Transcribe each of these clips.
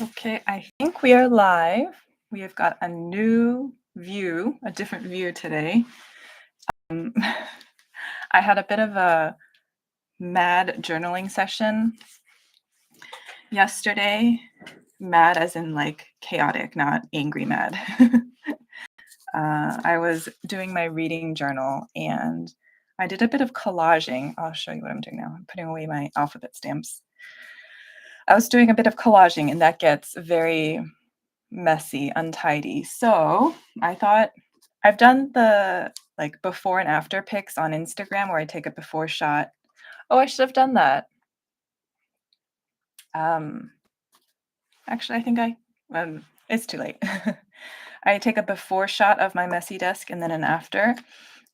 Okay, I think we are live. We have got a new view, a different view today. Um, I had a bit of a mad journaling session yesterday. Mad as in like chaotic, not angry mad. I was doing my reading journal and I did a bit of collaging. I'll show you what I'm doing now. I'm putting away my alphabet stamps. I was doing a bit of collaging and that gets very messy, untidy. So I thought I've done the like before and after pics on Instagram where I take a before shot. Oh, I should have done that. Um, actually, I think it's too late. I take a before shot of my messy desk and then an after,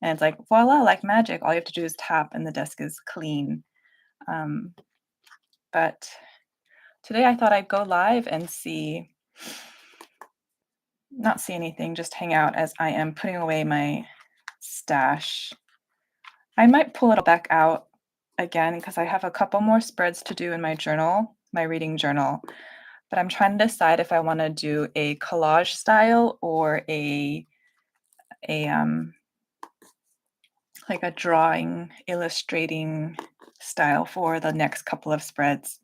and it's like voila, like magic. All you have to do is tap, and the desk is clean. Um, but today I thought I'd go live and not see anything, just hang out as I am putting away my stash. I might pull it back out again because I have a couple more spreads to do in my journal, my reading journal. But I'm trying to decide if I want to do a collage style or a like a drawing, illustrating style for the next couple of spreads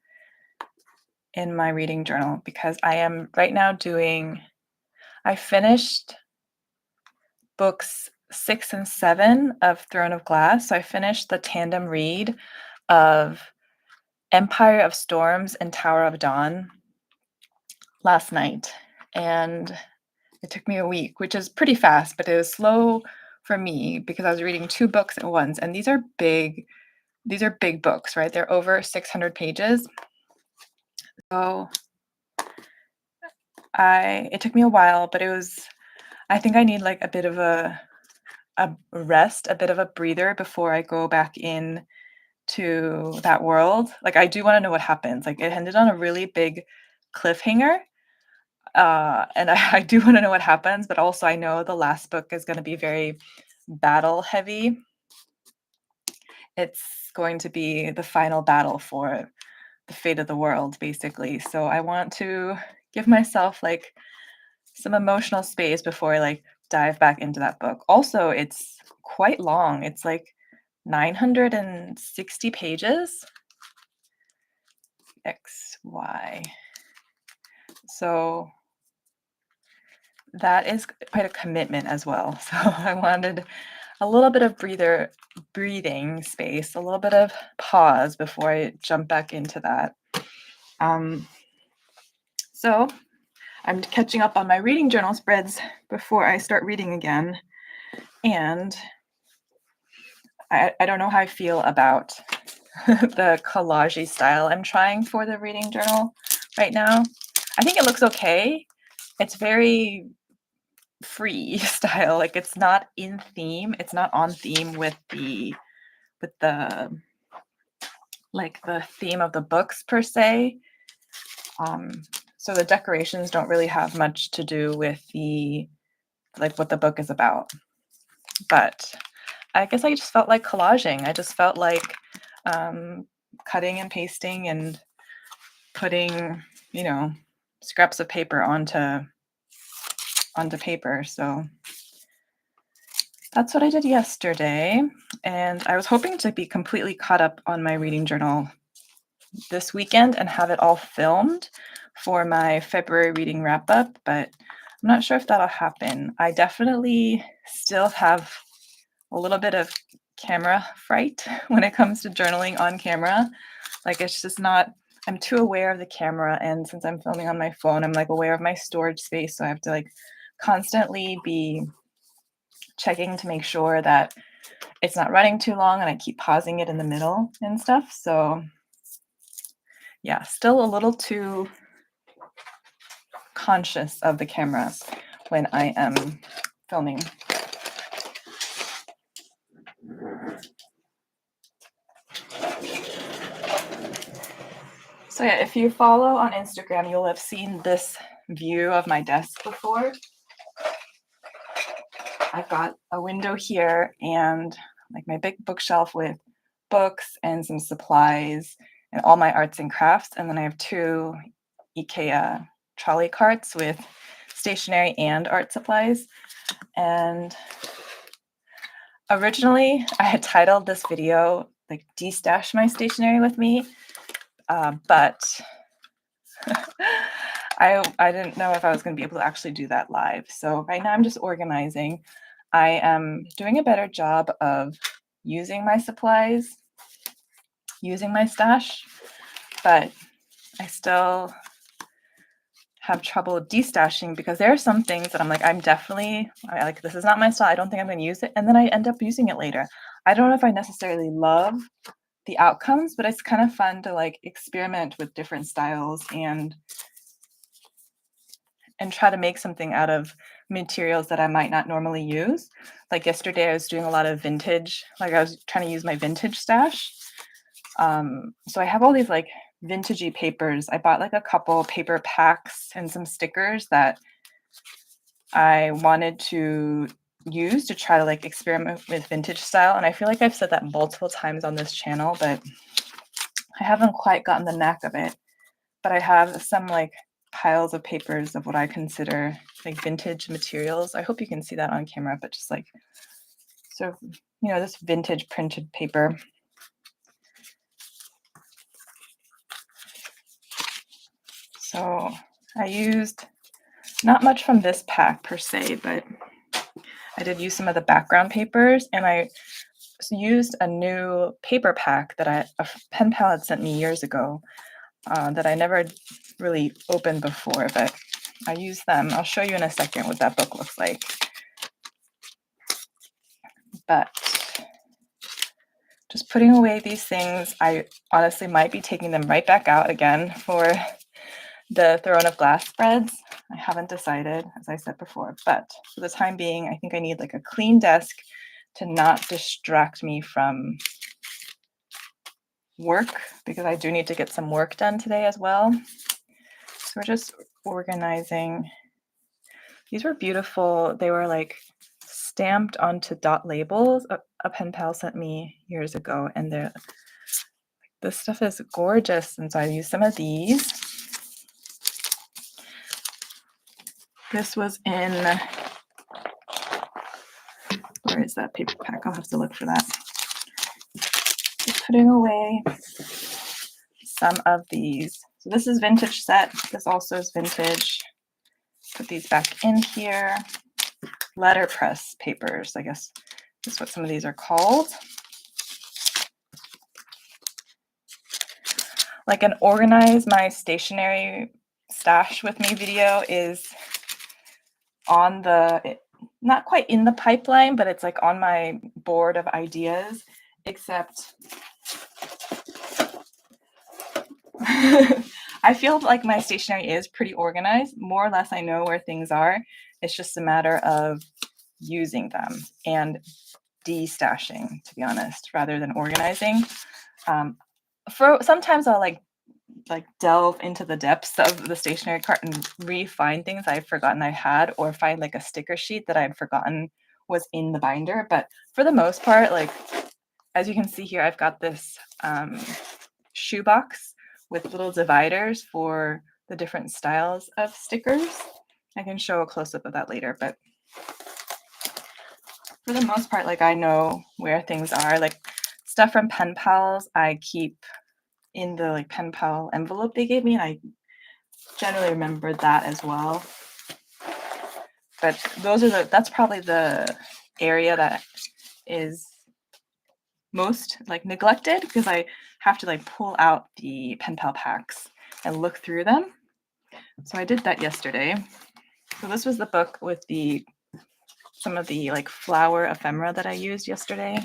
in my reading journal because I am right now I finished books 6 and 7 of Throne of Glass. So I finished the tandem read of Empire of Storms and Tower of Dawn last night. And it took me a week, which is pretty fast, but it was slow for me because I was reading 2 books at once. And these are big books, right? They're over 600 pages. So it took me a while, but I think I need like a bit of a rest, a bit of a breather before I go back in to that world. Like I do want to know what happens. Like it ended on a really big cliffhanger. And I do want to know what happens, but also I know the last book is going to be very battle heavy. It's going to be the final battle for the fate of the world, basically. So I want to give myself like some emotional space before I like dive back into that book. Also, it's quite long. It's like 960 pages. XY. So that is quite a commitment as well. So I wanted a little bit of breathing space, a little bit of pause before I jump back into that. So I'm catching up on my reading journal spreads before I start reading again. And I don't know how I feel about the collage style I'm trying for the reading journal right now. I think it looks okay. It's very free style. Like it's not in theme. It's not on theme with the like the theme of the books per se. So the decorations don't really have much to do with like what the book is about. But I guess I just felt like collaging. I just felt like cutting and pasting and putting, scraps of paper onto paper. So that's what I did yesterday. And I was hoping to be completely caught up on my reading journal this weekend and have it all filmed for my February reading wrap up, but I'm not sure if that'll happen. I definitely still have a little bit of camera fright when it comes to journaling on camera. Like it's just not, I'm too aware of the camera. And since I'm filming on my phone, I'm like aware of my storage space. So I have to like constantly be checking to make sure that it's not running too long and I keep pausing it in the middle and stuff. So yeah, still a little too conscious of the camera when I am filming. So yeah, if you follow on Instagram, you'll have seen this view of my desk before. I've got a window here and like my big bookshelf with books and some supplies and all my arts and crafts. And then I have 2 IKEA trolley carts with stationery and art supplies. And originally I had titled this video like "Destash My Stationery with Me," but I didn't know if I was going to be able to actually do that live. So right now I'm just organizing. I am doing a better job of using my supplies, using my stash, but I still have trouble destashing because there are some things that I'm like, like, this is not my style. I don't think I'm going to use it. And then I end up using it later. I don't know if I necessarily love the outcomes, but it's kind of fun to like experiment with different styles and try to make something out of materials that I might not normally use. Like yesterday, I was doing a lot of vintage, like I was trying to use my vintage stash. So I have all these like vintagey papers. I bought like a couple paper packs and some stickers that I wanted to use to try to like experiment with vintage style. And I feel like I've said that multiple times on this channel, but I haven't quite gotten the knack of it. But I have some like piles of papers of what I consider like vintage materials. I hope you can see that on camera, but just like sort of, this vintage printed paper. So I used not much from this pack per se, but I did use some of the background papers, and I used a new paper pack that a pen pal had sent me years ago that I never really opened before, but I used them. I'll show you in a second what that book looks like. But just putting away these things, I honestly might be taking them right back out again for the Throne of Glass spreads. I haven't decided, as I said before, but for the time being, I think I need like a clean desk to not distract me from work, because I do need to get some work done today as well. So we're just organizing. These were beautiful. They were like stamped onto dot labels. A pen pal sent me years ago, and this stuff is gorgeous. And so I used some of these. This was in, where is that paper pack? I'll have to look for that. Just putting away some of these. So this is vintage set. This also is vintage. Put these back in here. Letterpress papers, I guess is what some of these are called. Like an organize my stationery stash with me video is on not quite in the pipeline, but it's like on my board of ideas, except I feel like my stationery is pretty organized. More or less I know where things are. It's just a matter of using them and de-stashing, to be honest, rather than organizing. For sometimes I'll like delve into the depths of the stationery cart and re-find things I've forgotten I had, or find like a sticker sheet that I'd forgotten was in the binder. But for the most part, like as you can see here, I've got this shoebox with little dividers for the different styles of stickers. I can show a close-up of that later, but for the most part, like I know where things are. Like stuff from pen pals I keep in the like pen pal envelope they gave me, and I generally remember that as well. But that's probably the area that is most like neglected, because I have to like pull out the pen pal packs and look through them. So I did that yesterday. So this was the book with some of the like flower ephemera that I used yesterday.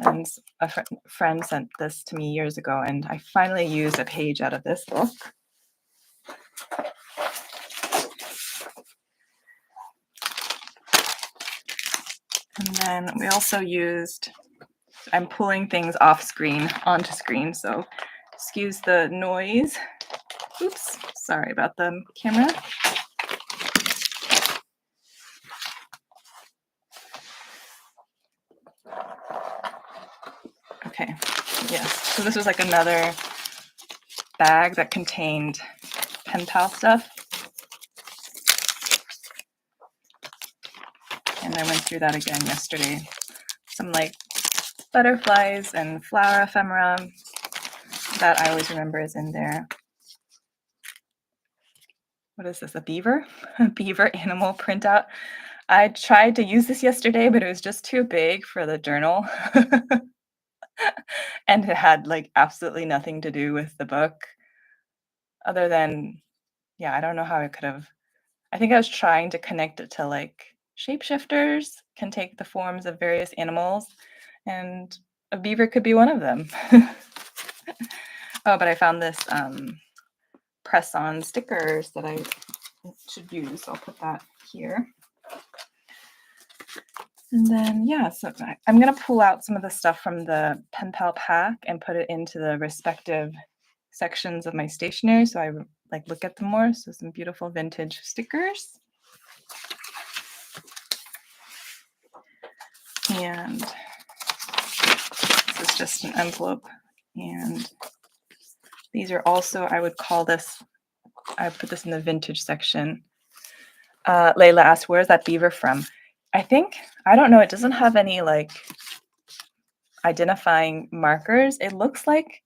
And a friend sent this to me years ago, and I finally used a page out of this book. And then we also I'm pulling things off screen onto screen, so excuse the noise. Oops, sorry about the camera. Okay, yes, so this was like another bag that contained pen pal stuff. I went through that again yesterday. Some like butterflies and flower ephemera that I always remember is in there. What is this, a beaver? A beaver animal printout. I tried to use this yesterday, but it was just too big for the journal. And it had like absolutely nothing to do with the book other than, yeah, I don't know how I could have. I think I was trying to connect it to like shapeshifters can take the forms of various animals, and a beaver could be one of them. Oh, but I found this press-on stickers that I should use. I'll put that here. And then, yeah, so I'm going to pull out some of the stuff from the pen pal pack and put it into the respective sections of my stationery so I like look at them more. So some beautiful vintage stickers. And this is just an envelope. And these are also, I would call this, I put this in the vintage section. Layla asked, where's that beaver from? I don't know, it doesn't have any like identifying markers. It looks like,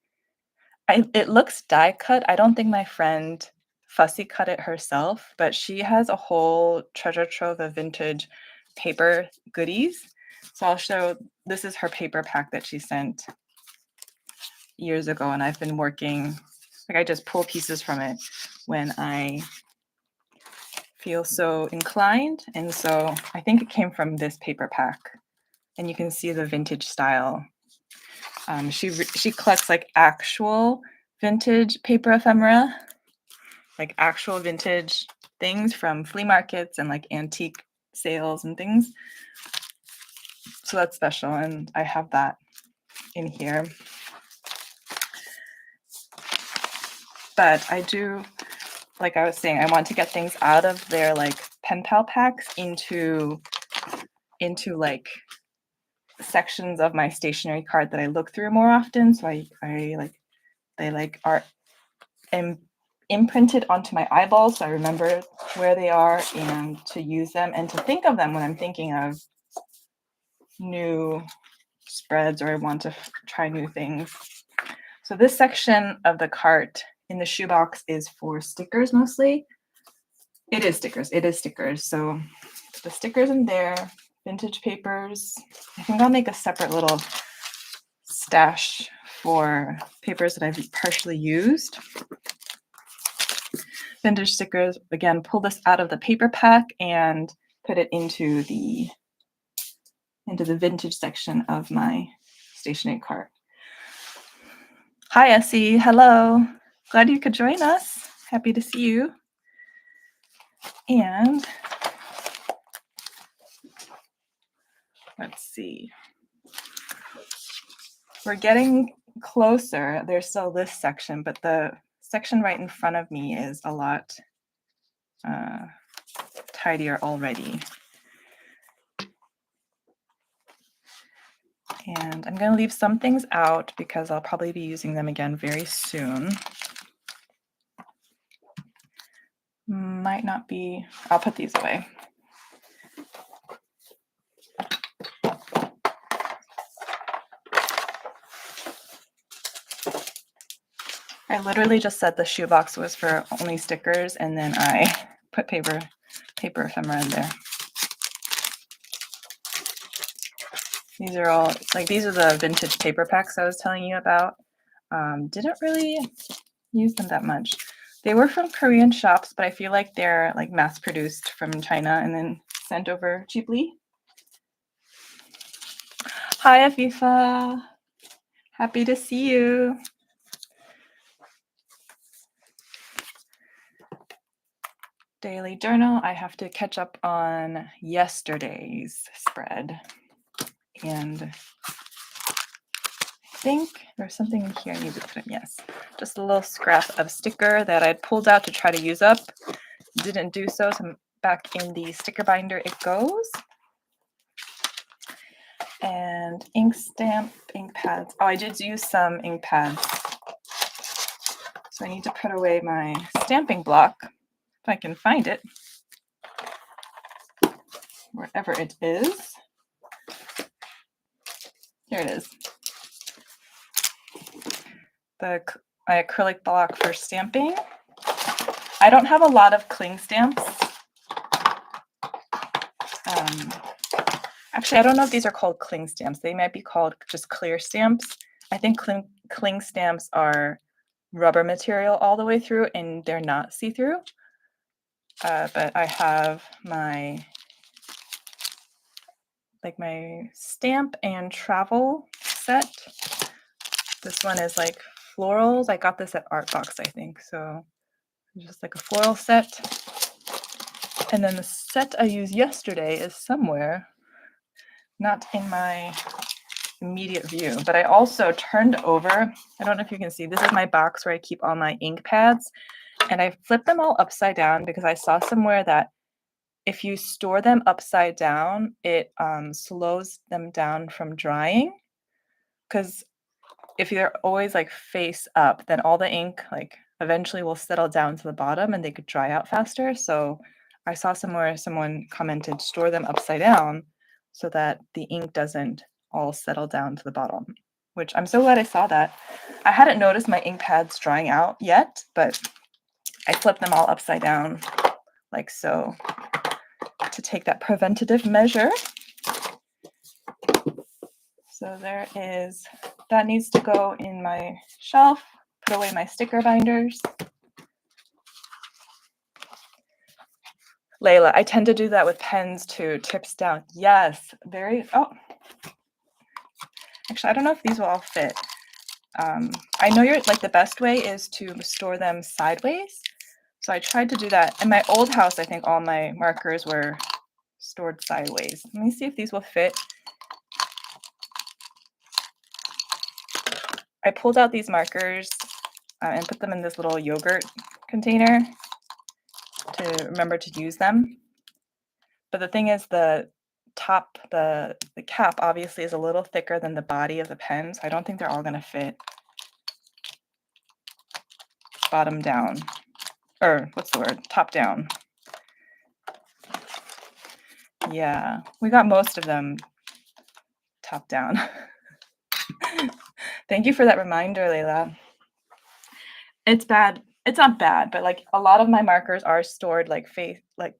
it looks die cut. I don't think my friend fussy cut it herself, but she has a whole treasure trove of vintage paper goodies. So I'll show, this is her paper pack that she sent years ago, and I've been working, like I just pull pieces from it when I feel so inclined. And so I think it came from this paper pack, and you can see the vintage style. She collects like actual vintage paper ephemera, like actual vintage things from flea markets and like antique sales and things. So that's special, and I have that in here. But I do, like I was saying, I want to get things out of their like pen pal packs into like sections of my stationery card that I look through more often. So I like, they like are imprinted onto my eyeballs, so I remember where they are and to use them and to think of them when I'm thinking of new spreads or I want to try new things. So this section of the cart in the shoebox is for stickers mostly. It is stickers. So the stickers in there, vintage papers. I think I'll make a separate little stash for papers that I've partially used. Vintage stickers, again, pull this out of the paper pack and put it into the vintage section of my stationery cart. Hi, Essie. Hello. Glad you could join us. Happy to see you. And let's see. We're getting closer. There's still this section, but the section right in front of me is a lot tidier already. And I'm going to leave some things out because I'll probably be using them again very soon. Might not be, I'll put these away. I literally just said the shoebox was for only stickers, and then I put paper ephemera in there. These are all, like, these are the vintage paper packs I was telling you about. Didn't really use them that much. They were from Korean shops, but I feel like they're like mass produced from China and then sent over cheaply. Hi, Afifa. Happy to see you. Daily journal. I have to catch up on yesterday's spread. And I think there's something in here I need to put in. Yes, just a little scrap of sticker that I'd pulled out to try to use up. Didn't do so, so I'm back in the sticker binder it goes. And ink stamp, ink pads. Oh, I did use some ink pads. So I need to put away my stamping block if I can find it. wherever it is. Here it is. My acrylic block for stamping. I don't have a lot of cling stamps. Actually, I don't know if these are called cling stamps. They might be called just clear stamps. I think cling stamps are rubber material all the way through and they're not see-through. But I have my stamp and travel set. This one is like florals. I got this at Artbox, I think. So just like a floral set. And then the set I used yesterday is somewhere, not in my immediate view, but I also turned over, I don't know if you can see, this is my box where I keep all my ink pads, and I flipped them all upside down because I saw somewhere that if you store them upside down, it slows them down from drying. Because if you're always like face up, then all the ink like eventually will settle down to the bottom and they could dry out faster. So I saw somewhere someone commented store them upside down so that the ink doesn't all settle down to the bottom, which I'm so glad I saw that. I hadn't noticed my ink pads drying out yet, but I flipped them all upside down like so to take that preventative measure. So there is, that needs to go in my shelf, put away my sticker binders. Layla, I tend to do that with pens too, tips down. Yes, very, oh. Actually, I don't know if these will all fit. I know you're like the best way is to store them sideways. So I tried to do that. In my old house, I think all my markers were stored sideways. Let me see if these will fit. I pulled out these markers and put them in this little yogurt container to remember to use them. But the thing is the top, the cap obviously is a little thicker than the body of the pen, so I don't think they're all going to fit bottom down, or what's the word, top down. Yeah, we got most of them top down. Thank you for that reminder, Layla. It's bad. It's not bad, but like a lot of my markers are stored like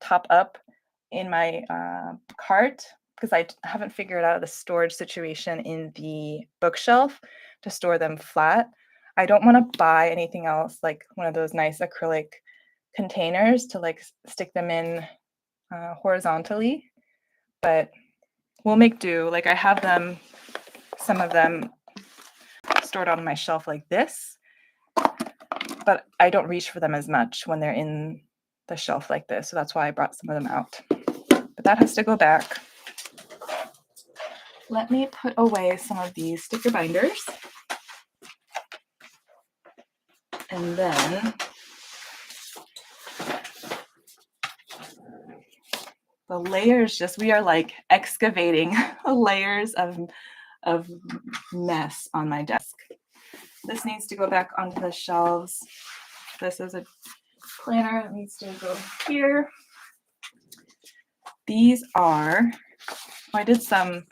top up in my cart because I haven't figured out the storage situation in the bookshelf to store them flat. I don't want to buy anything else like one of those nice acrylic containers to like stick them in horizontally, but we'll make do. Like I have them, some of them stored on my shelf like this, but I don't reach for them as much when they're in the shelf like this. So that's why I brought some of them out. But that has to go back. Let me put away some of these sticker binders. And then the layers, just we are like excavating layers of mess on my desk. This needs to go back onto the shelves. This is a planner that needs to go here. These are, I did some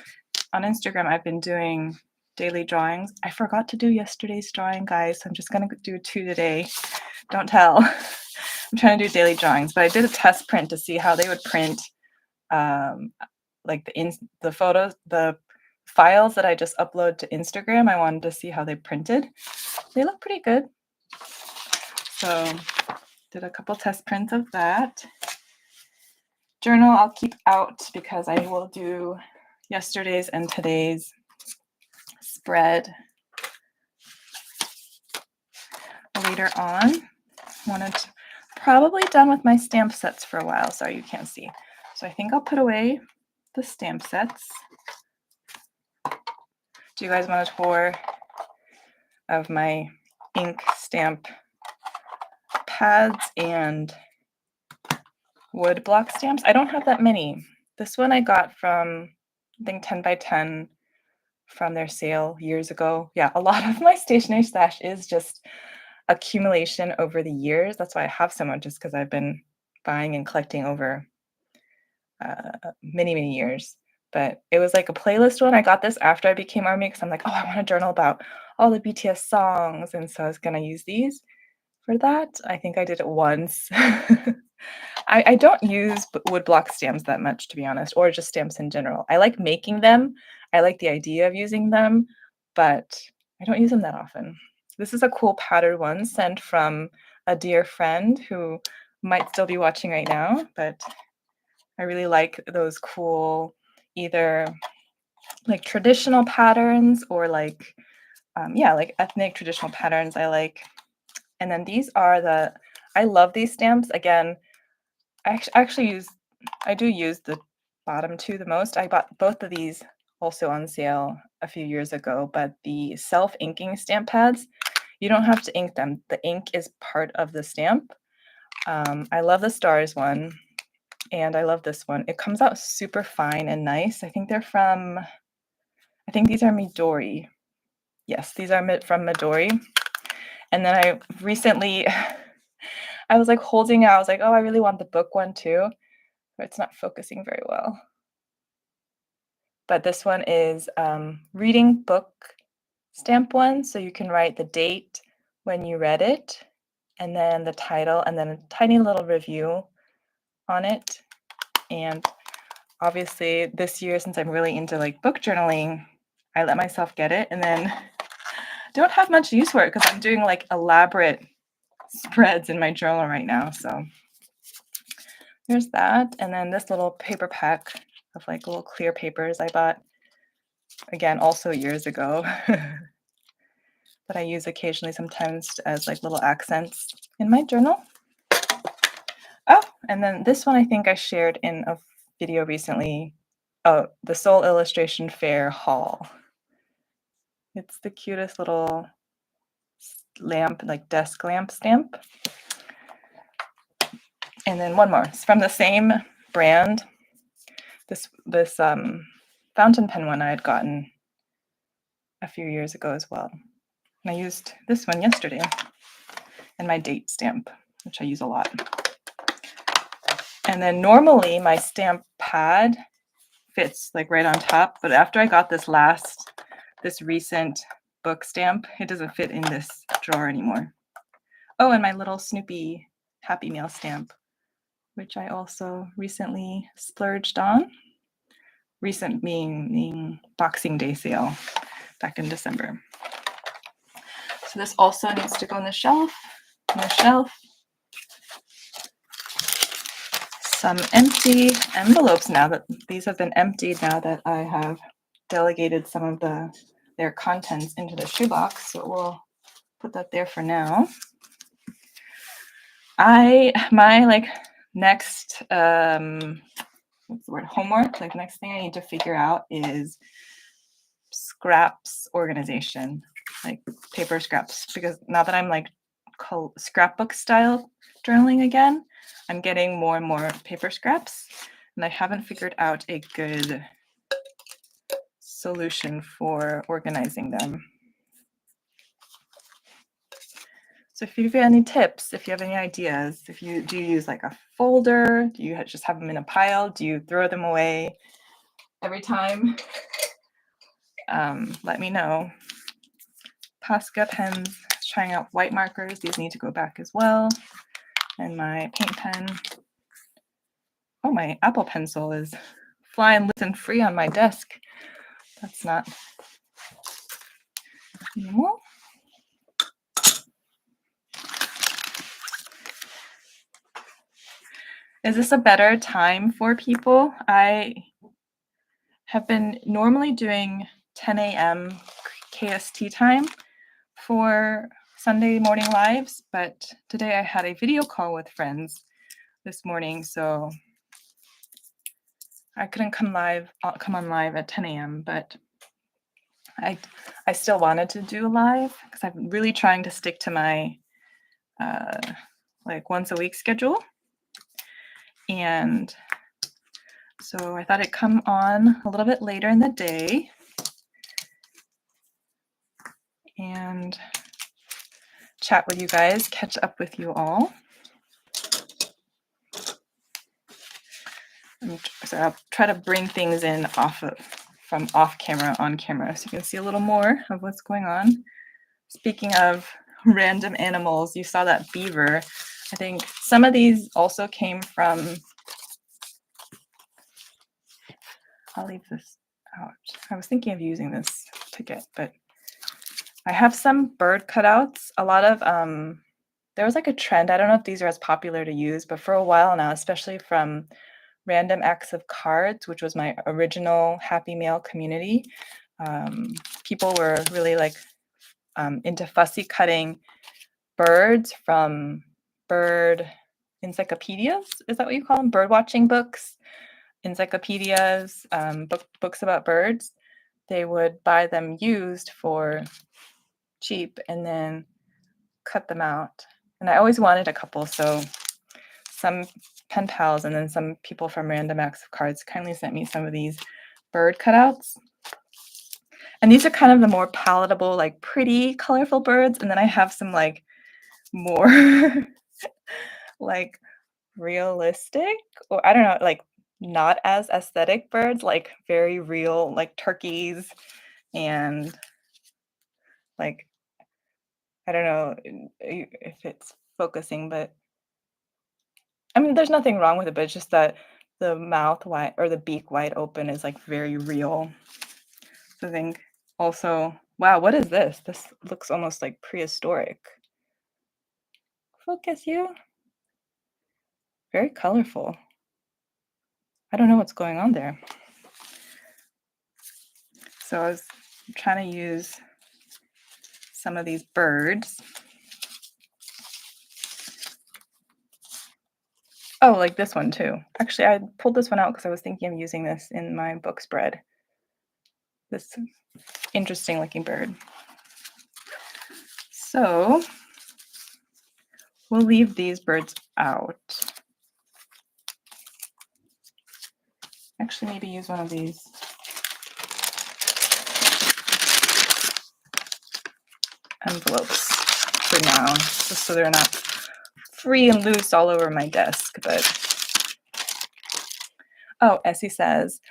on Instagram. I've been doing daily drawings. I forgot to do yesterday's drawing, guys. So I'm just going to do 2 today. Don't tell. I'm trying to do daily drawings, but I did a test print to see how they would print like the photos, the files that I just upload to Instagram. I wanted to see how they printed. They look pretty good. So did a couple test prints of that. Journal I'll keep out because I will do yesterday's and today's spread later on. Wanted to, probably done with my stamp sets for a while. Sorry, you can't see. So I think I'll put away the stamp sets. Do you guys want a tour of my ink stamp pads and wood block stamps? I don't have that many. This one I got from, I think 10 by 10 from their sale years ago. Yeah, a lot of my stationery stash is just accumulation over the years. That's why I have so much, just because I've been buying and collecting over many years. But it was like a playlist one. I got this after I became ARMY because I'm like, oh, I want to journal about all the BTS songs, and so I was gonna use these for that. I think I did it once. I don't use wood block stamps that much, to be honest, or just stamps in general. I like making them. I like the idea of using them, but I don't use them that often. This is a cool pattern one sent from a dear friend who might still be watching right now, but I really like those cool either like traditional patterns or like yeah, like ethnic traditional patterns I like. And then these are I love these stamps. Again, I do use the bottom two the most. I bought both of these also on sale a few years ago, but the self-inking stamp pads, you don't have to ink them. The ink is part of the stamp. I love the stars one, and I love this one. It comes out super fine and nice. I think they're from, I think these are Midori. Yes, these are from Midori. And then I recently, I was like holding out, I was like, oh, I really want the book one too, but it's not focusing very well. But this one is reading book stamp one, so you can write the date when you read it, and then the title, and then a tiny little review on it. And obviously this year, since I'm really into like book journaling, I let myself get it, and then don't have much use for it because I'm doing like elaborate spreads in my journal right now. So there's that. And then this little paper pack of like little clear papers I bought, again, also years ago, that I use occasionally sometimes as like little accents in my journal. Oh, and then this one I think I shared in a video recently. Oh, the Seoul Illustration Fair haul. It's the cutest little lamp, like desk lamp stamp. And then one more. It's from the same brand. This fountain pen one I had gotten a few years ago as well. And I used this one yesterday and my date stamp, which I use a lot. And then normally my stamp pad fits like right on top, but after I got this recent book stamp, it doesn't fit in this drawer anymore. Oh, and my little Snoopy Happy Meal stamp, which I also recently splurged on. Recent meaning Boxing Day sale back in December. So this also needs to go on the shelf. On the shelf. Some empty envelopes now that these have been emptied now that I have delegated some of their contents into the shoebox. So we'll put that there for now. My like next what's the word, homework, like next thing I need to figure out is scraps organization, like paper scraps, because now that I'm like scrapbook style journaling again, I'm getting more and more paper scraps, and I haven't figured out a good solution for organizing them. So if you've got any tips, if you have any ideas, do you use like a folder? Do you just have them in a pile? Do you throw them away every time? Let me know. Posca pens, trying out white markers. These need to go back as well. And my paint pen. Oh, my Apple Pencil is flying loose and free on my desk. That's not normal. Is this a better time for people? I have been normally doing 10 a.m. KST time for Sunday morning lives, but today I had a video call with friends this morning, so I couldn't come on live at 10 a.m., but I still wanted to do live because I'm really trying to stick to my like once a week schedule. And so I thought I'd come on a little bit later in the day and chat with you guys, catch up with you all. So I'll try to bring things in from off camera on camera so you can see a little more of what's going on. Speaking of random animals, you saw that beaver. I think some of these also came from, I'll leave this out. I was thinking of using this ticket, but I have some bird cutouts. A lot of, there was like a trend. I don't know if these are as popular to use, but for a while now, especially from Random Acts of Cards, which was my original Happy Mail community, people were really like into fussy cutting birds from bird encyclopedias. Is that what you call them? Bird watching books, encyclopedias, books about birds. They would buy them used for cheap and then cut them out. And I always wanted a couple, so some pen pals and then some people from Random Acts of Cards kindly sent me some of these bird cutouts. And these are kind of the more palatable, like pretty, colorful birds. And then I have some like more like realistic, or I don't know, like not as aesthetic birds, like very real, like turkeys and like, I don't know if it's focusing, but I mean, there's nothing wrong with it, but it's just that the mouth wide or the beak wide open is like very real. So I think also, wow, what is this? This looks almost like prehistoric. Focus you. Very colorful. I don't know what's going on there. So I was trying to use some of these birds. Oh, like this one too. Actually, I pulled this one out because I was thinking of using this in my book spread. This interesting looking bird. So we'll leave these birds out. Actually, maybe use one of these. Envelopes for now, just so they're not free and loose all over my desk. But oh, Essie says,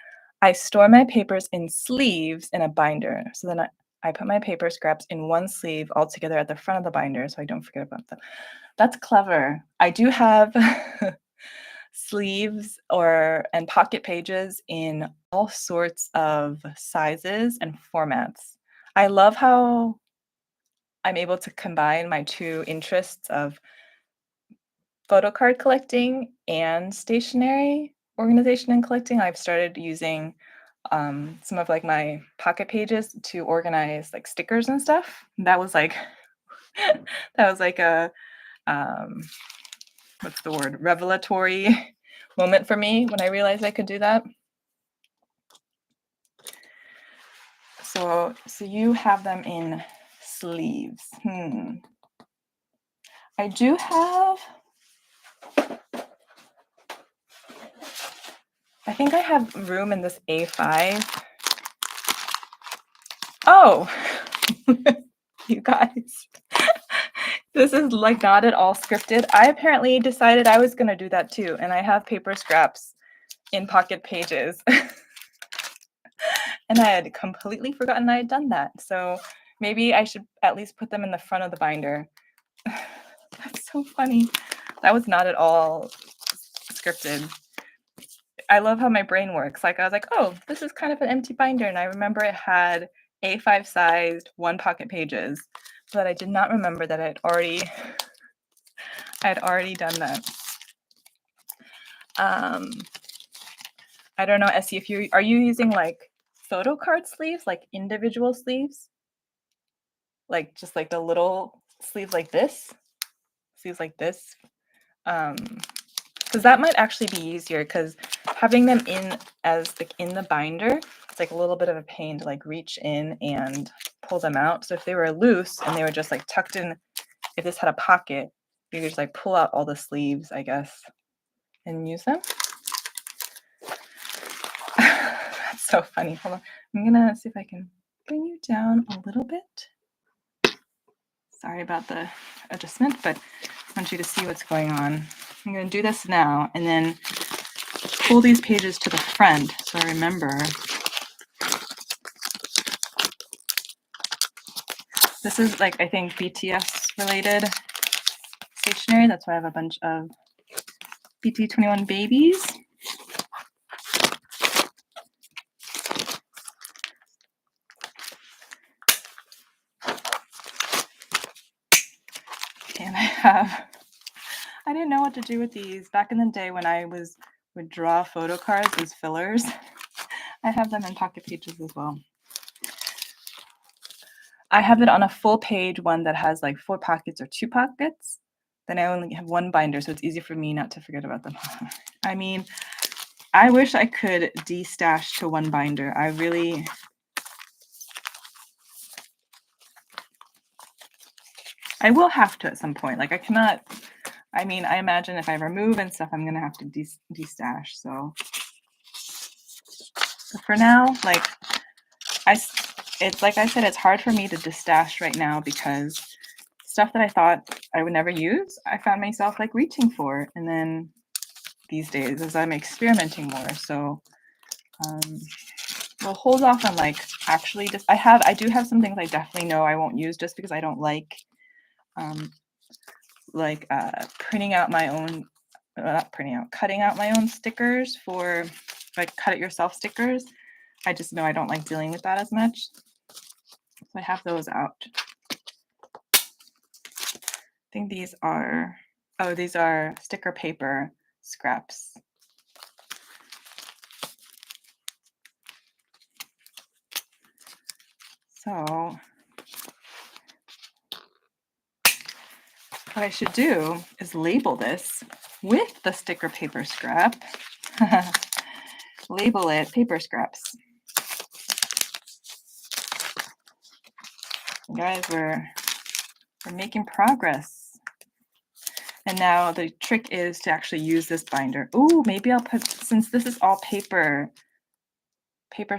I store my papers in sleeves in a binder. So then I put my paper scraps in one sleeve all together at the front of the binder so I don't forget about them. That's clever. I do have sleeves and pocket pages in all sorts of sizes and formats. I love how I'm able to combine my two interests of photo card collecting and stationery organization and collecting. I've started using some of like my pocket pages to organize like stickers and stuff. That was like that was like a what's the word, revelatory moment for me when I realized I could do that. So you have them in sleeves. I do have, I think I have room in this A5. Oh, you guys, this is like not at all scripted. I apparently decided I was going to do that too. And I have paper scraps in pocket pages. And I had completely forgotten I had done that. So maybe I should at least put them in the front of the binder. That's so funny. That was not at all scripted. I love how my brain works. Like I was like, oh, this is kind of an empty binder. And I remember it had A5 sized 1 pocket pages, but I did not remember that I had already done that. I don't know, Essie, if are you using like photo card sleeves, like individual sleeves? Like just like the little sleeves like this? Sleeves like this? Because that might actually be easier because having them in the binder, it's like a little bit of a pain to like reach in and pull them out. So if they were loose and they were just like tucked in, if this had a pocket, you could just like pull out all the sleeves, I guess, and use them. That's so funny. Hold on. I'm gonna see if I can bring you down a little bit. Sorry about the adjustment, but I want you to see what's going on. I'm gonna do this now, and then pull these pages to the front so I remember. This is like, I think, BTS related stationery. That's why I have a bunch of BT21 babies. And I didn't know what to do with these. Back in the day when I would draw photo cards as fillers, I have them in pocket pages as well. I have it on a full page one that has like 4 pockets or 2 pockets. Then I only have 1 binder, so it's easy for me not to forget about them. I mean, I wish I could de-stash to 1 binder. I will have to at some point. Like I cannot, I mean, I imagine if I ever move and stuff, I'm gonna have to de-stash. So but for now, like it's like I said, it's hard for me to de-stash right now because stuff that I thought I would never use, I found myself like reaching for. And then these days as I'm experimenting more. So we'll hold off on like actually just, I do have some things I definitely know I won't use just because I don't like printing out my own, not printing out, cutting out my own stickers for like cut it yourself stickers. I just know I don't like dealing with that as much. So I have those out. I think these are, oh, these are sticker paper scraps. So what I should do is label this with the sticker paper scrap. Label it paper scraps. Guys, we're making progress. And now the trick is to actually use this binder. Ooh, maybe I'll put, since this is all paper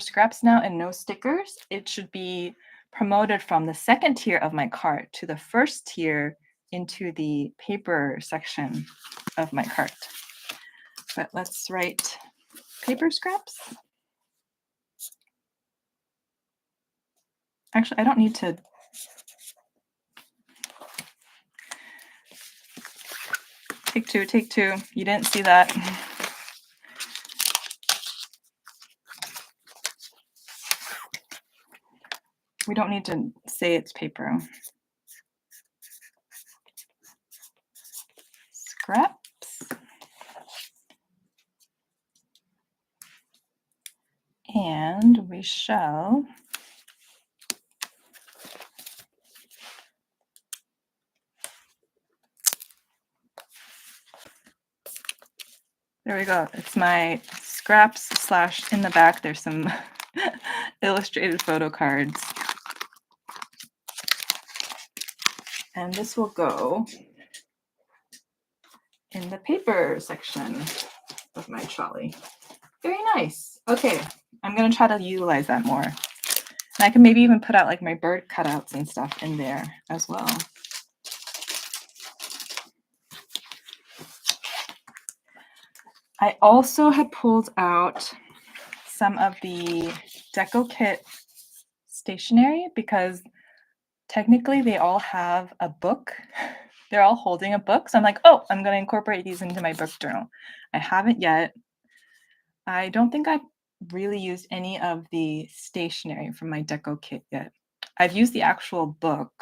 scraps now and no stickers, it should be promoted from the second tier of my cart to the first tier into the paper section of my cart. But let's write paper scraps. Actually, I don't need to. Take two, take two. You didn't see that. We don't need to say it's paper. Scraps. And we shall there we go. It's my scraps / in the back. There's some illustrated photo cards. And this will go in the paper section of my trolley. Very nice. Okay, I'm gonna try to utilize that more. And I can maybe even put out like my bird cutouts and stuff in there as well. I also had pulled out some of the Deco Kit stationery because technically they all have a book. They're all holding a book. So I'm like, oh, I'm going to incorporate these into my book journal. I haven't yet. I don't think I've really used any of the stationery from my Deco Kit yet. I've used the actual book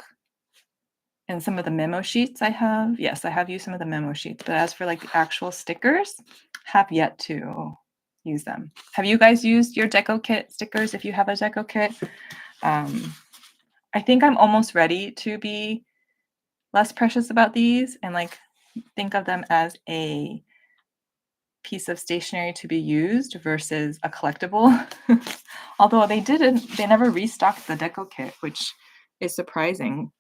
and some of the memo sheets I have. Yes, I have used some of the memo sheets. But as for like the actual stickers, have yet to use them. Have you guys used your Deco Kit stickers if you have a Deco Kit? I think I'm almost ready to be less precious about these and like think of them as a piece of stationery to be used versus a collectible. Although they never restocked the Deco Kit, which is surprising.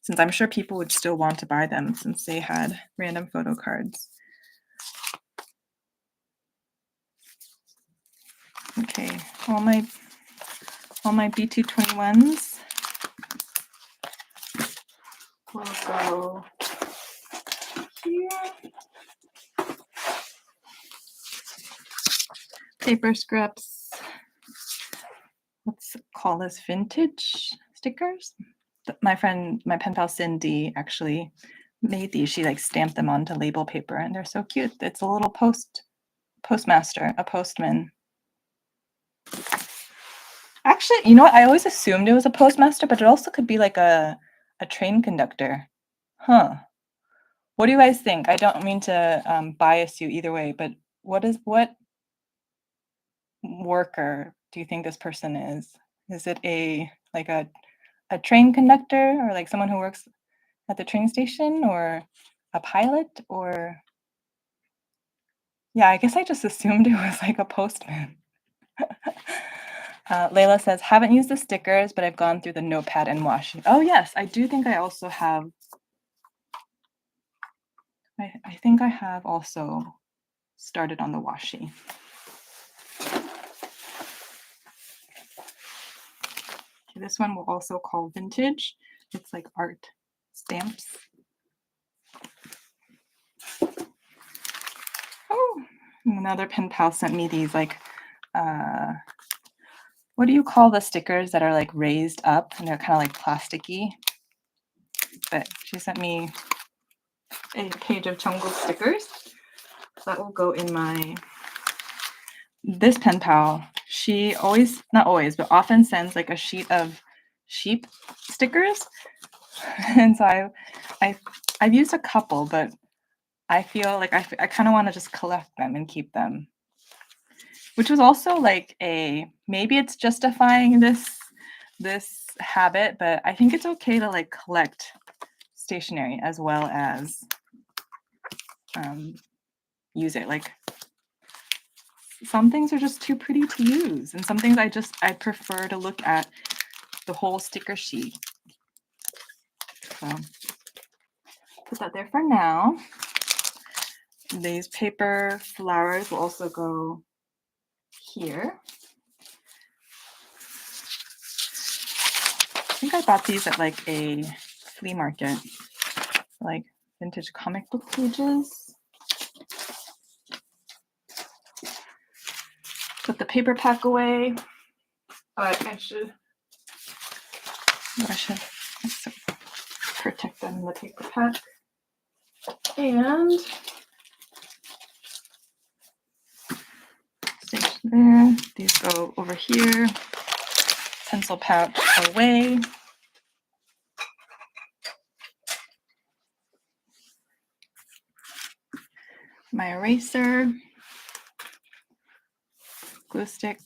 Since I'm sure people would still want to buy them since they had random photo cards. Okay, all my B221s will go here. paper scripts. Let's call this vintage stickers. My friend, my pen pal Cindy actually made these. She like stamped them onto label paper and they're so cute. It's a little postmaster, a postman. Actually, you know what? I always assumed it was a postmaster, but it also could be like a train conductor. Huh. What do you guys think? I don't mean to bias you either way, but what worker do you think this person is? Is it a train conductor or like someone who works at the train station or a pilot or yeah, I guess I just assumed it was like a postman. Layla says, haven't used the stickers, but I've gone through the notepad and washi. Oh yes, I do think I also have. I think I have also started on the washi. Okay, this one we'll also call vintage. It's like art stamps. Oh, another pen pal sent me these like, what do you call the stickers that are like raised up and they're kind of like plasticky? But she sent me a page of Jungkook stickers. That will go in my, this pen pal, she always, not always, but often sends like a sheet of sheep stickers. And so I've used a couple, but I feel like I kind of want to just collect them and keep them. Which was also like maybe it's justifying this habit, but I think it's okay to like collect stationery as well as use it. Like some things are just too pretty to use, and some things I prefer to look at the whole sticker sheet. So put that there for now. These paper flowers will also go here. I think I bought these at like a flea market, like vintage comic book pages. Put the paper pack away. Oh, I should protect them in the paper pack. And stage there. These go over here. Pencil pouch away. My eraser. Glue stick.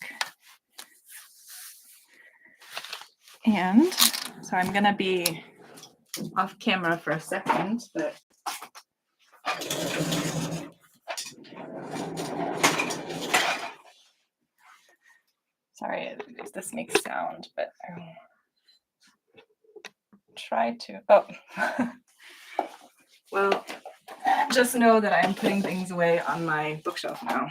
And so I'm gonna be off camera for a second, but sorry if this makes sound, but I'll try to, oh. Well, just know that I'm putting things away on my bookshelf now.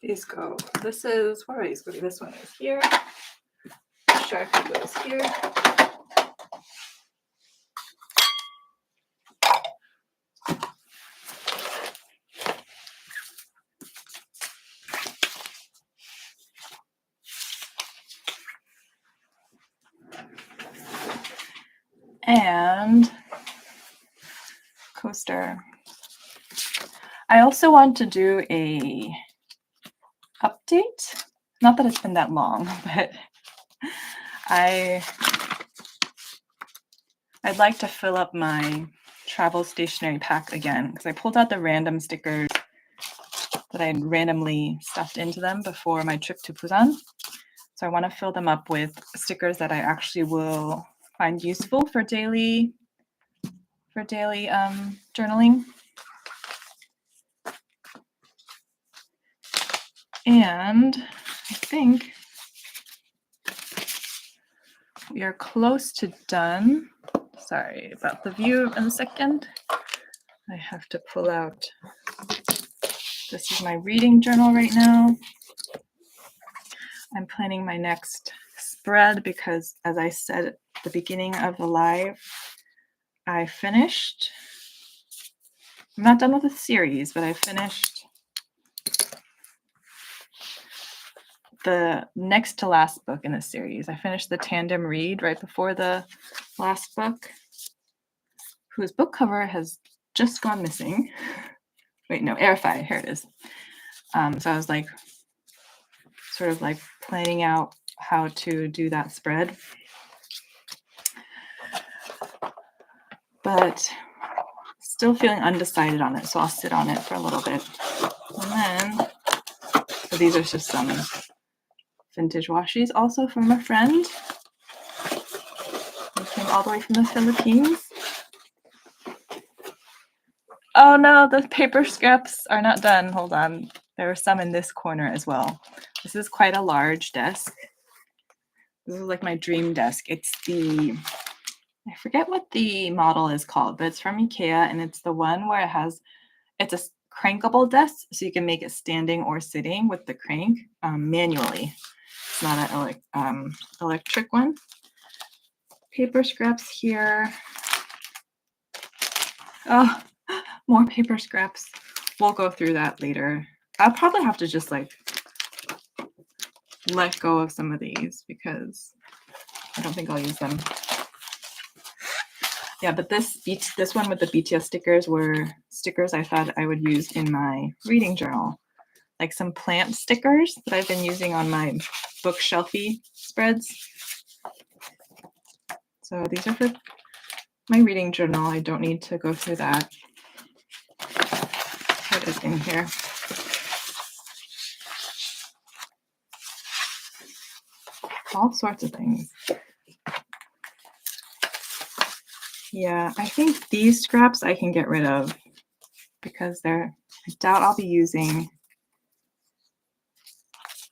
These go, this is, where are these going? This one is here. Sharpie goes here. And coaster. I also want to do a update. Not that it's been that long, but I'd like to fill up my travel stationery pack again because I pulled out the random stickers that I had randomly stuffed into them before my trip to Busan. So I want to fill them up with stickers that I actually will find useful for daily journaling. And I think we are close to done. Sorry about the view in a second. I have to pull out. This is my reading journal right now. I'm planning my next spread because, as I said at the beginning of the live, I finished. I'm not done with the series, but I finished the next to last book in the series. I finished the tandem read right before the last book, whose book cover has just gone missing. Wait, no, Airify, here it is. So I was like, sort of like planning out how to do that spread. But still feeling undecided on it, so I'll sit on it for a little bit. And then, so these are just some vintage washies, also from a friend. They came all the way from the Philippines. Oh no, the paper scraps are not done. Hold on. There are some in this corner as well. This is quite a large desk. This is like my dream desk. It's the, I forget what the model is called, but it's from IKEA, and it's the one where it has, it's a crankable desk, so you can make it standing or sitting with the crank manually. It's not an electric one. Paper scraps here. Oh, more paper scraps. We'll go through that later. I'll probably have to just like let go of some of these because I don't think I'll use them. Yeah, but this one with the BTS stickers were stickers I thought I would use in my reading journal. Like some plant stickers that I've been using on my bookshelfy spreads. So these are for my reading journal. I don't need to go through that. What is in here? All sorts of things. Yeah, I think these scraps I can get rid of because I doubt I'll be using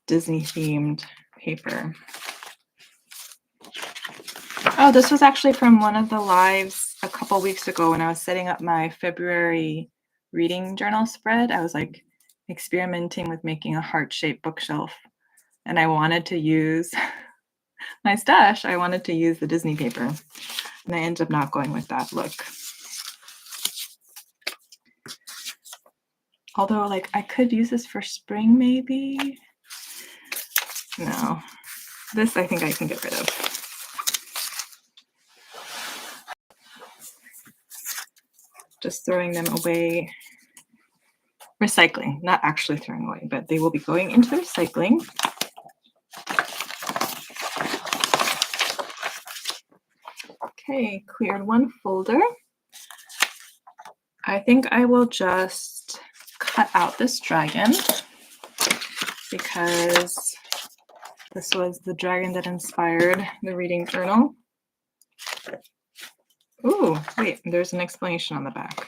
Disney themed paper. Oh, this was actually from one of the lives a couple weeks ago when I was setting up my February reading journal spread. I was like experimenting with making a heart-shaped bookshelf, and I wanted to use my stash. I wanted to use the Disney paper, and I ended up not going with that look. Although, like, I could use this for spring, maybe. No, this I think I can get rid of. Just throwing them away. Recycling, not actually throwing away, but they will be going into the recycling. Okay, cleared one folder. I think I will just cut out this dragon because this was the dragon that inspired the reading journal. Ooh, wait, there's an explanation on the back.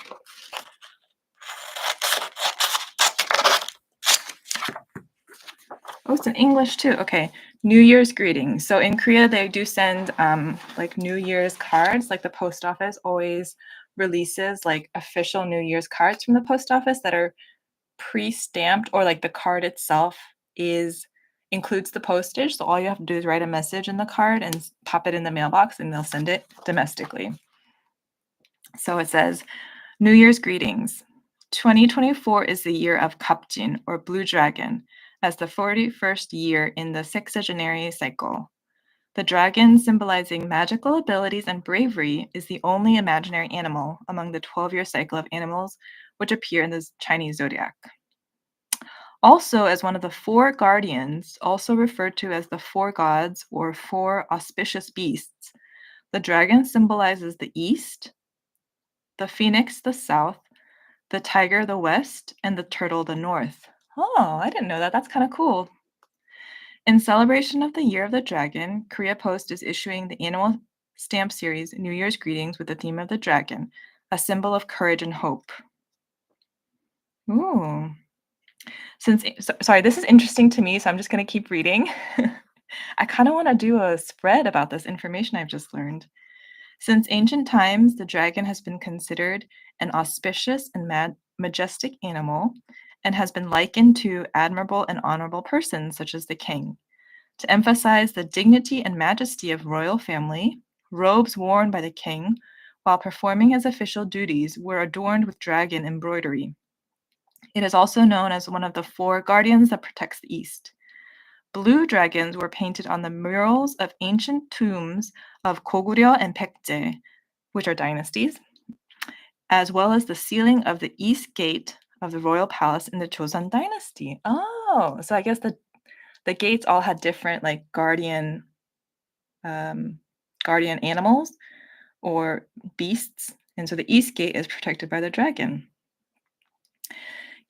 Oh, it's in English too. Okay, New Year's greetings. So in Korea, they do send like New Year's cards. Like the post office always releases like official New Year's cards from the post office that are pre-stamped, or like the card itself includes the postage. So all you have to do is write a message in the card and pop it in the mailbox, and they'll send it domestically. So it says, New Year's greetings. 2024 is the year of Kapjin, or Blue Dragon, as the 41st year in the sexagenary cycle. The dragon, symbolizing magical abilities and bravery, is the only imaginary animal among the 12-year cycle of animals which appear in the Chinese zodiac. Also, as one of the four guardians, also referred to as the four gods or four auspicious beasts, the dragon symbolizes the east, the phoenix the south, the tiger the west, and the turtle the north. Oh, I didn't know that. That's kind of cool. In celebration of the Year of the Dragon, Korea Post is issuing the annual stamp series New Year's Greetings with the theme of the dragon, a symbol of courage and hope. Ooh. Sorry, this is interesting to me, so I'm just gonna keep reading. I kinda wanna do a spread about this information I've just learned. Since ancient times, the dragon has been considered an auspicious and majestic animal and has been likened to admirable and honorable persons such as the king. To emphasize the dignity and majesty of royal family, robes worn by the king while performing his official duties were adorned with dragon embroidery. It is also known as one of the four guardians that protects the East. Blue dragons were painted on the murals of ancient tombs of Goguryeo and Baekje, which are dynasties, as well as the ceiling of the east gate of the royal palace in the Joseon dynasty. Oh, so I guess the gates all had different like um, guardian animals or beasts, and so the east gate is protected by the dragon.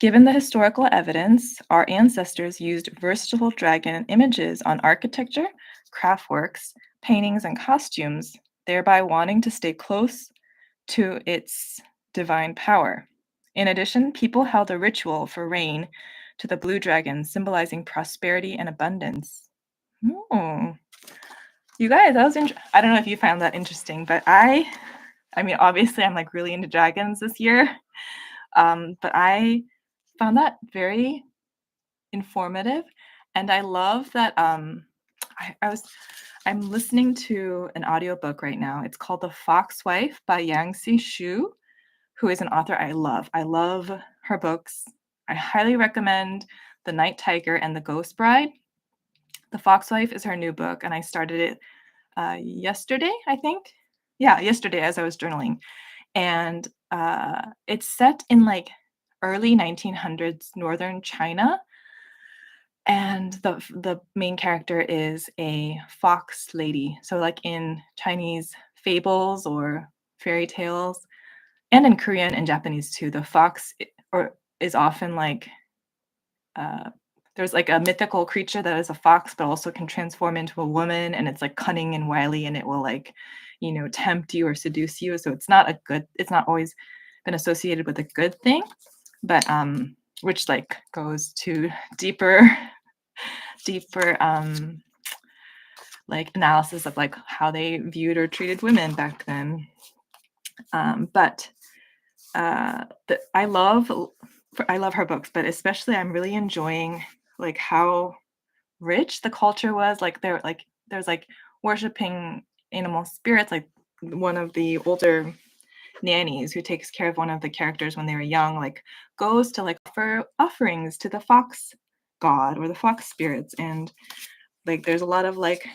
Given the historical evidence, our ancestors used versatile dragon images on architecture, craft works, paintings, and costumes, thereby wanting to stay close to its divine power. In addition, people held a ritual for rain to the blue dragon, symbolizing prosperity and abundance. Ooh. You guys, that was I don't know if you found that interesting, but I mean, obviously, I'm like really into dragons this year, but I found that very informative, and I love that. I'm listening to an audiobook right now. It's called The Fox Wife by Yangtze Shu, who is an author I love. I love her books. I highly recommend The Night Tiger and The Ghost Bride. The Fox Wife is her new book, and I started it yesterday, I think. Yeah, yesterday as I was journaling. And it's set in like early 1900s northern China. And the main character is a fox lady. So like in Chinese fables or fairy tales, and in Korean and Japanese too, the fox or is often like uh, there's like a mythical creature that is a fox, but also can transform into a woman, and it's like cunning and wily, and it will like, tempt you or seduce you. So it's not always been associated with a good thing, but which like goes to deeper like analysis of like how they viewed or treated women back then. But I love her books, but especially I'm really enjoying like how rich the culture was. Like there's like worshiping animal spirits. Like one of the older nannies who takes care of one of the characters when they were young, like goes to like offer offerings to the fox god or the fox spirits, and like there's a lot of like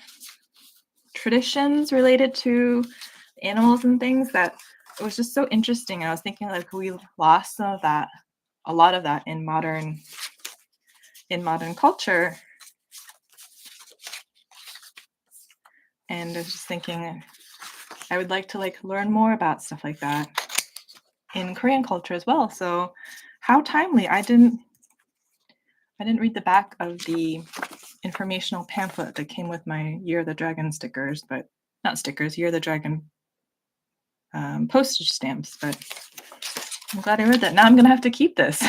traditions related to animals and things that it was just so interesting. I was thinking like we lost some of that, a lot of that in modern culture. And I was just thinking I would like to like learn more about stuff like that in Korean culture as well. So how timely. I didn't read the back of the informational pamphlet that came with my Year of the Dragon stickers, but not stickers, Year of the Dragon postage stamps, but I'm glad I read that. Now I'm gonna have to keep this.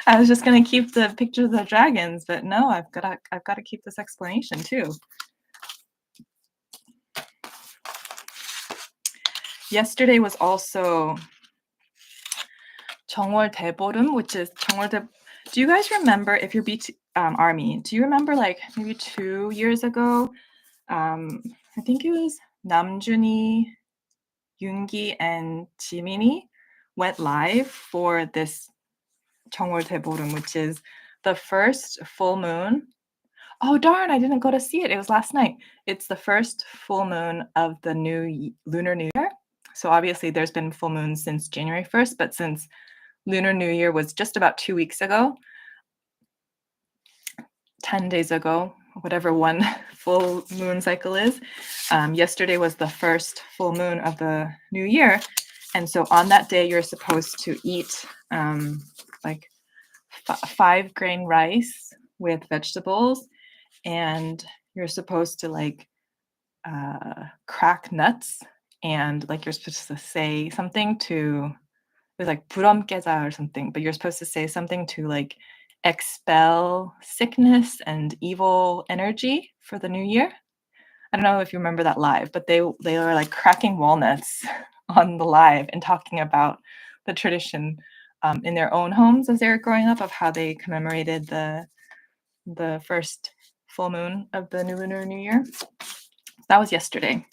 I was just gonna keep the pictures of the dragons, but no, I've got to keep this explanation too. Yesterday was also 정월 대보름, which is 정월 대. Do you guys remember if you're Army? Do you remember like maybe 2 years ago? I think it was Namjoon, Yoongi, and Jimin이 went live for this 정월 대보름, which is the first full moon. Oh darn! I didn't go to see it. It was last night. It's the first full moon of the Lunar New Year. So obviously, there's been full moons since January 1st, but since Lunar New Year was just about 2 weeks ago, 10 days ago, whatever one full moon cycle is. Yesterday was the first full moon of the new year. And so on that day, you're supposed to eat like 5-grain rice with vegetables. And you're supposed to like crack nuts. And like you're supposed to say something to was like 부럼깨자 or something, but you're supposed to say something to like expel sickness and evil energy for the new year. I don't know if you remember that live, but they were like cracking walnuts on the live and talking about the tradition in their own homes as they were growing up of how they commemorated the first full moon of the new lunar new year. That was yesterday.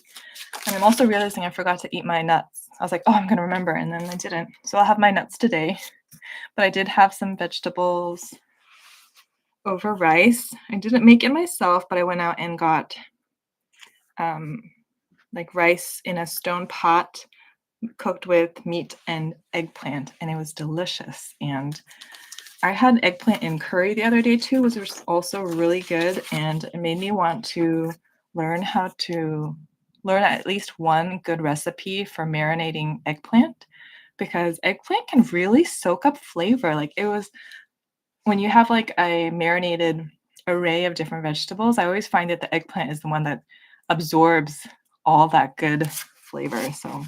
And I'm also realizing I forgot to eat my nuts. I was like, oh, I'm going to remember. And then I didn't. So I'll have my nuts today. But I did have some vegetables over rice. I didn't make it myself, but I went out and got like rice in a stone pot cooked with meat and eggplant. And it was delicious. And I had eggplant in curry the other day too, which was also really good. And it made me want to learn at least one good recipe for marinating eggplant, because eggplant can really soak up flavor. Like it was when you have like a marinated array of different vegetables, I always find that the eggplant is the one that absorbs all that good flavor. So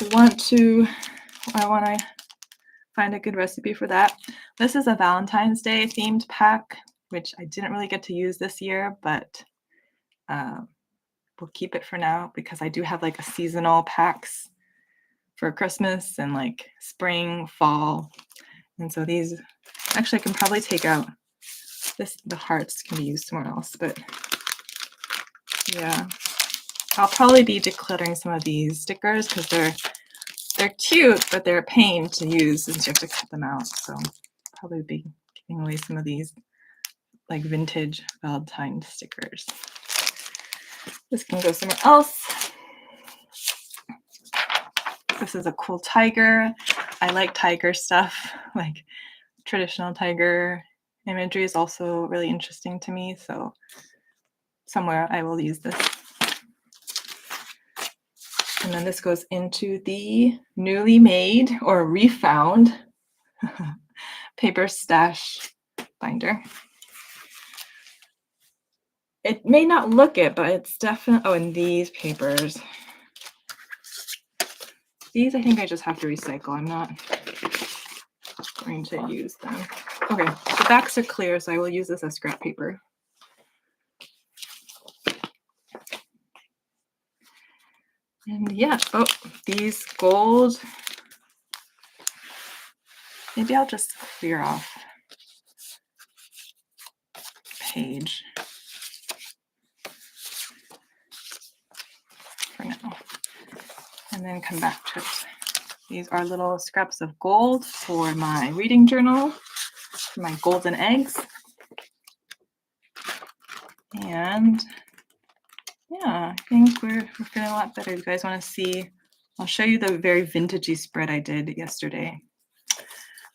I want to find a good recipe for that. This is a Valentine's Day themed pack, which I didn't really get to use this year, but we'll keep it for now because I do have like a seasonal packs for Christmas and like spring, fall. And so these, actually I can probably take out this, the hearts can be used somewhere else, but yeah, I'll probably be decluttering some of these stickers because they're cute, but they're a pain to use since you have to cut them out. So I'll probably be giving away some of these like vintage Valentine stickers. This can go somewhere else. This is a cool tiger. I like tiger stuff, like traditional tiger imagery is also really interesting to me. So somewhere I will use this. And then this goes into the newly made or refound paper stash binder. It may not look it, but it's definitely, oh, and these papers. These I think I just have to recycle. I'm not going to use them. Okay, the backs are clear, so I will use this as scrap paper. And yeah, oh, these gold. Maybe I'll just clear off page for now and then come back to it. These are little scraps of gold for my reading journal, for my golden eggs. And yeah, I think we're feeling a lot better. You guys want to see? I'll show you the very vintagey spread I did yesterday.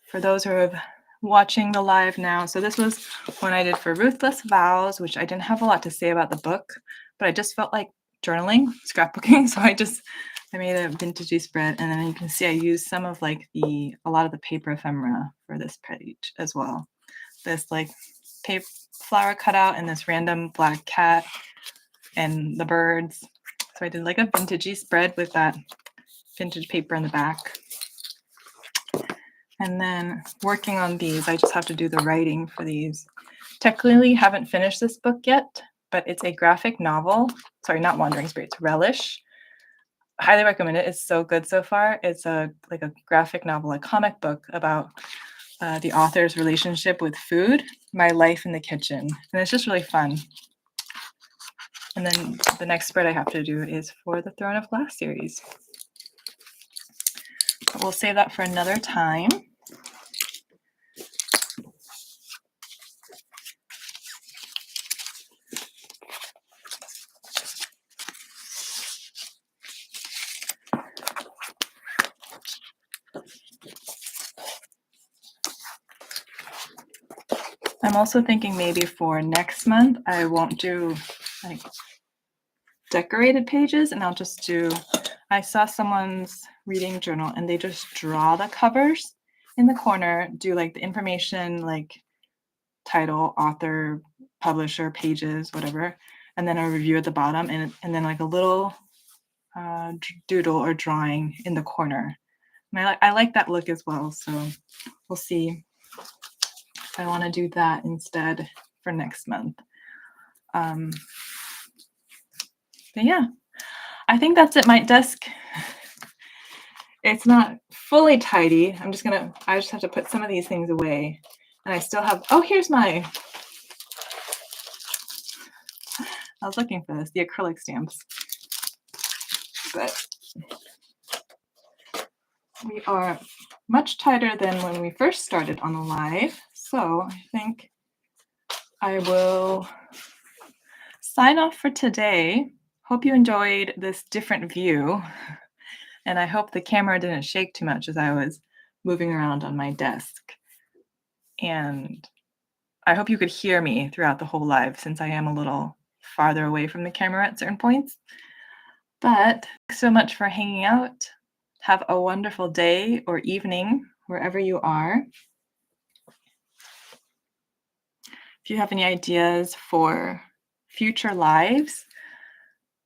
For those who are watching the live now, so this was one I did for Ruthless Vows, which I didn't have a lot to say about the book, but I just felt like journaling, scrapbooking, so I made a vintagey spread, and then you can see I used some of like a lot of the paper ephemera for this page as well. This like paper flower cutout and this random black cat and the birds. So I did like a vintagey spread with that vintage paper in the back. And then working on these, I just have to do the writing for these. Technically haven't finished this book yet, but it's a graphic novel. Sorry, not Wandering Spirits, Relish. Highly recommend it. It's so good so far. It's like a graphic novel, a comic book about the author's relationship with food, my life in the kitchen. And it's just really fun. And then the next spread I have to do is for the Throne of Glass series. But we'll save that for another time. I'm also thinking maybe for next month, I won't do like decorated pages and I'll just do, I saw someone's reading journal and they just draw the covers in the corner, do like the information, like title, author, publisher, pages, whatever, and then a review at the bottom, and then like a little doodle or drawing in the corner. And I like that look as well, so we'll see if I want to do that instead for next month. But yeah, I think that's it. My desk, it's not fully tidy. I just have to put some of these things away. And I still have, oh, here's I was looking for this, the acrylic stamps. But we are much tighter than when we first started on the live. So I think I will sign off for today. Hope you enjoyed this different view. And I hope the camera didn't shake too much as I was moving around on my desk. And I hope you could hear me throughout the whole live since I am a little farther away from the camera at certain points. But thanks so much for hanging out. Have a wonderful day or evening wherever you are. If you have any ideas for future lives,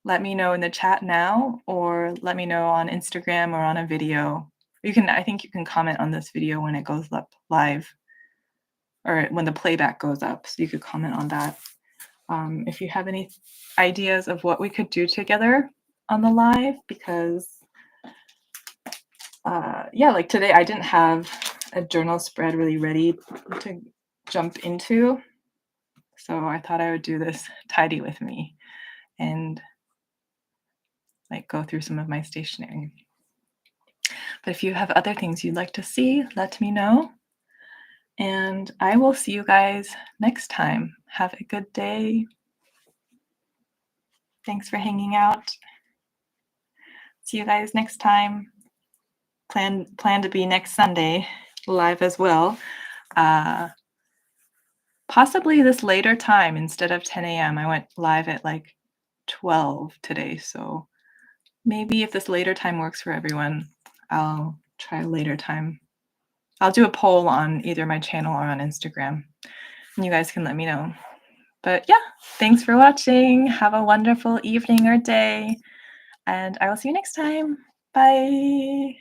let me know in the chat now, or let me know on Instagram or on a video. I think you can comment on this video when it goes up live, or when the playback goes up, so you could comment on that. If you have any ideas of what we could do together on the live, because yeah, like today I didn't have a journal spread really ready to jump into, so I thought I would do this tidy with me and like go through some of my stationery. But if you have other things you'd like to see, let me know. And I will see you guys next time. Have a good day. Thanks for hanging out. See you guys next time. Plan to be next Sunday live as well. Possibly this later time instead of 10 a.m. I went live at like 12 today. So maybe if this later time works for everyone, I'll try a later time. I'll do a poll on either my channel or on Instagram, and you guys can let me know. But yeah, thanks for watching. Have a wonderful evening or day, and I will see you next time. Bye.